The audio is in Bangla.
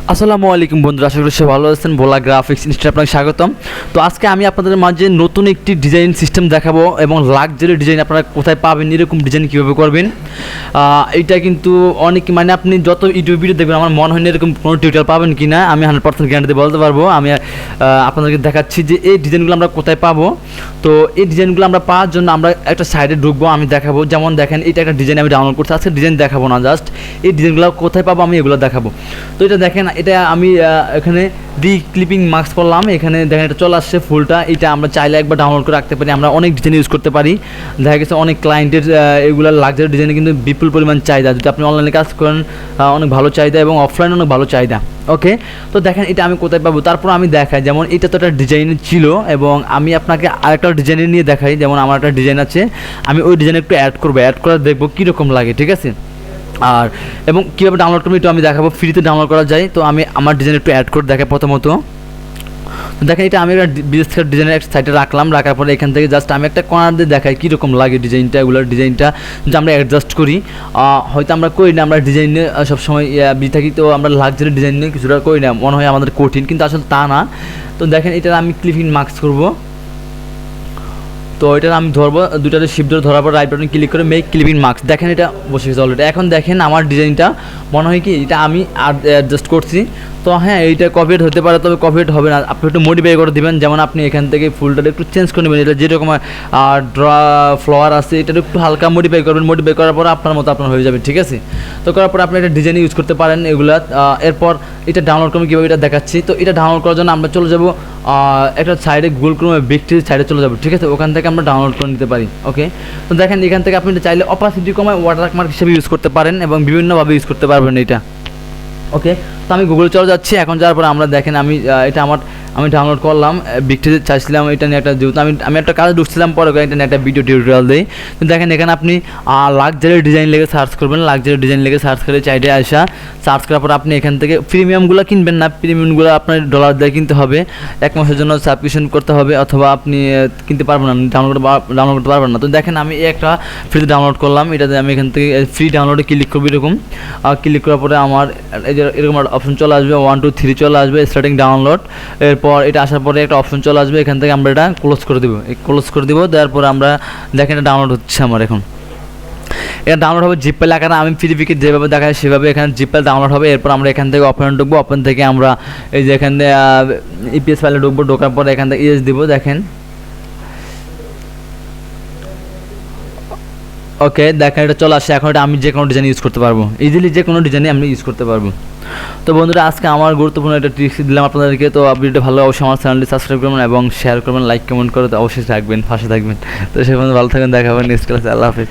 আসসালামু আলাইকুম বন্ধুরা, আশা করি সবাই ভালো আছেন। ভোলা গ্রাফিক্স ইনস্টিটিউটে আপনাকে স্বাগতম। তো আজকে আমি আপনাদের মাঝে নতুন একটি ডিজাইন সিস্টেম দেখাবো এবং লাক্সারি ডিজাইন আপনারা কোথায় পাবেন, এরকম ডিজাইন কীভাবে করবেন। এইটা কিন্তু অনেক আপনি যত ইউটিউব ভিডিও দেখবেন আমার মনে হয় না এরকম কোনো টিউটোরিয়াল পাবেন কি না। আমি 100% গ্যারান্টি বলতে পারবো। আমি আপনাদেরকে দেখাচ্ছি যে এই ডিজাইনগুলো আমরা কোথায় পাবো। তো এই ডিজাইনগুলো আমরা পাওয়ার জন্য আমরা একটা সাইডে ঢুকবো, আমি দেখাবো। যেমন দেখেন, এটা একটা ডিজাইন আমি ডাউনলোড করছি। আজকে ডিজাইন দেখাবো না, জাস্ট এই ডিজাইনগুলো কোথায় পাবো আমি এগুলো দেখাবো। তো এটা দেখেন, এটা আমি এখানে ক্লিপিং মার্কস করলাম। এখানে দেখেন এটা চলে আসছে ফুলটা। এটা আমরা চাইলে একবার ডাউনলোড করে রাখতে পারি। আমরা অনেক ডিজাইন ইউজ করতে পারি। দেখা গেছে অনেক ক্লায়েন্টের এগুলো লাক্সারি ডিজাইনে কিন্তু বিপুল পরিমাণ চাহিদা। যদি আপনি অনলাইনে কাজ করেন অনেক ভালো চাহিদা এবং অফলাইনে অনেক ভালো চাহিদা। ওকে, তো দেখেন এটা আমি কোথায় পাবো। তারপর আমি দেখাই, যেমন এটা তো একটা ডিজাইন ছিল এবং আমি আপনাকে আরেকটা ডিজাইনের নিয়ে দেখাই। যেমন আমার একটা ডিজাইন আছে, আমি ওই ডিজাইন একটু অ্যাড করবো, অ্যাড করে দেখবো কীরকম লাগে, ঠিক আছে। আর এবং কীভাবে ডাউনলোড করবো একটু আমি দেখাবো। ফ্রিতে ডাউনলোড করা যায়। তো আমি আমার ডিজাইন একটু অ্যাড করে দেখাই। প্রথমত দেখেন, এটা আমি একটা বিশেষ করে ডিজাইনের একটা সাইডে রাখলাম। রাখার পরে এখান থেকে জাস্ট আমি একটা কর্নার দিয়ে দেখাই কীরকম লাগে ডিজাইনটা। এগুলোর ডিজাইনটা যে আমরা অ্যাডজাস্ট করি, হয়তো আমরা করি না, আমরা ডিজাইনে সবসময় বিয়ে থাকি। তো আমরা লাক্সারি ডিজাইন নিয়ে কিছুটা করি না, মনে হয় আমাদের কঠিন, কিন্তু আসলে তা না। তো দেখেন, এটা আমি ক্লিপিং মার্কস করবো। তো এটা আমি ধরবো, দুটাতে শিফট ধরে ধরার পর রাইট বাটন ক্লিক করে মেক ক্লিপিং মার্কস। দেখেন এটা বসে গেছে অলরেডি। এখন দেখেন আমার ডিজাইনটা মনে হয় কি এটা আমি অ্যাডজাস্ট করছি। তো হ্যাঁ, এইটা কপিরাইট হতে পারে, তবে কপিরাইট হবে না। আপনি একটু মডিফাই করে দেবেন। যেমন আপনি এখান থেকে ফুলটা একটু চেঞ্জ করে নেবেন। এটা যেরকম ফ্লাওয়ার আছে এটা একটু হালকা মডিফাই করবেন। মডিফাই করার পর আপনার মতো আপনার হয়ে যাবে, ঠিক আছে। তো করার পর আপনি এটা ডিজাইন ইউজ করতে পারেন এগুলা। এরপর এটা ডাউনলোড করবেন কীভাবে এটা দেখাচ্ছি। তো এটা ডাউনলোড করার জন্য আমরা চলে যাব একটা সাইডে গুগল ক্রোমে ব্যক্তির সাইডে চলে যাবো, ঠিক আছে। ওখান থেকে আমরা ডাউনলোড করে নিতে পারি। ওকে, তো দেখেন এখান থেকে আপনি চাইলে অপাসিটি কমায় ওয়াটারমার্ক হিসেবে ইউজ করতে পারেন এবং বিভিন্নভাবে ইউজ করতে পারবেন এটা। ওকে, তো আমি গুগলে চলে যাচ্ছি। এখন যাওয়ার পরে আমরা দেখেন এটা আমি ডাউনলোড করলাম। বিকতে চাইছিলাম এটা নিয়ে একটা, যেহেতু আমি একটা কাজে ঢুকছিলাম, পরে এটা নিয়ে একটা ভিডিও টিউটোরিয়াল দিই। তো দেখেন এখানে আপনি লাক্সারি ডিজাইন লেগে সার্চ করবেন। লাক্সারি ডিজাইন লেগে সার্চ করে চাইডে আসা সার্চ করার পর আপনি এখান থেকে প্রিমিয়ামগুলো কিনবেন না, প্রিমিয়ামগুলো আপনার ডলার দিয়ে কিনতে হবে। 1 মাসের জন্য সাবস্ক্রিপশন করতে হবে, অথবা আপনি কিনতে পারবেন না, ডাউনলোড করতে পারবেন না। তো দেখেন আমি একটা ফ্রিতে ডাউনলোড করলাম। এটাতে আমি এখান থেকে ফ্রি ডাউনলোডে ক্লিক করবো। এরকম ক্লিক করার পরে আমার এরকম অপশন চলে আসবে, 1 2 3 চলে আসবে, স্টার্টিং ডাউনলোড। এরপর এটা আসার পরে একটা অপশন চলে আসবে, এখান থেকে আমরা এটা ক্লোজ করে দেবো। ক্লোজ করে দেবো, দেওয়ার পরে আমরা দেখেন এটা ডাউনলোড হচ্ছে আমার। এখন এটা ডাউনলোড হবে জিপ ফাইল আকারে। আমি পিডিএফ যেভাবে দেখায় সেভাবে এখানে জিপ ফাইল ডাউনলোড হবে। এরপর আমরা এখান থেকে ওপেন ঢুকবো। ওপেন থেকে আমরা এই যে এখান থেকে ইপিএস ফাইলে ঢুকবো। ঢোকার পরে এখান থেকে ইএস দিব। দেখেন ওকে, দেখেন এটা চলে আসে। এখন এটা আমি যে কোনো ডিজাইন ইউজ করতে পারবো, ইজিলি যে কোনো ডিজাইনে আমি ইউজ করতে পারবো। তো বন্ধুরা, আজকে আমার গুরুত্বপূর্ণ একটা ট্রিক্স দিলাম আপনাদেরকে। তো ভিডিওটা ভালো অবশ্যই আমার চ্যানেলটি সাবস্ক্রাইব করবেন এবং শেয়ার করবেন, লাইক কমেন্ট করে তো অবশ্যই থাকবেন, পাশে থাকবেন। তো সে ভালো থাকবেন, দেখা হবে নেক্সট ক্লাসে। আল্লাহ হাফেজ।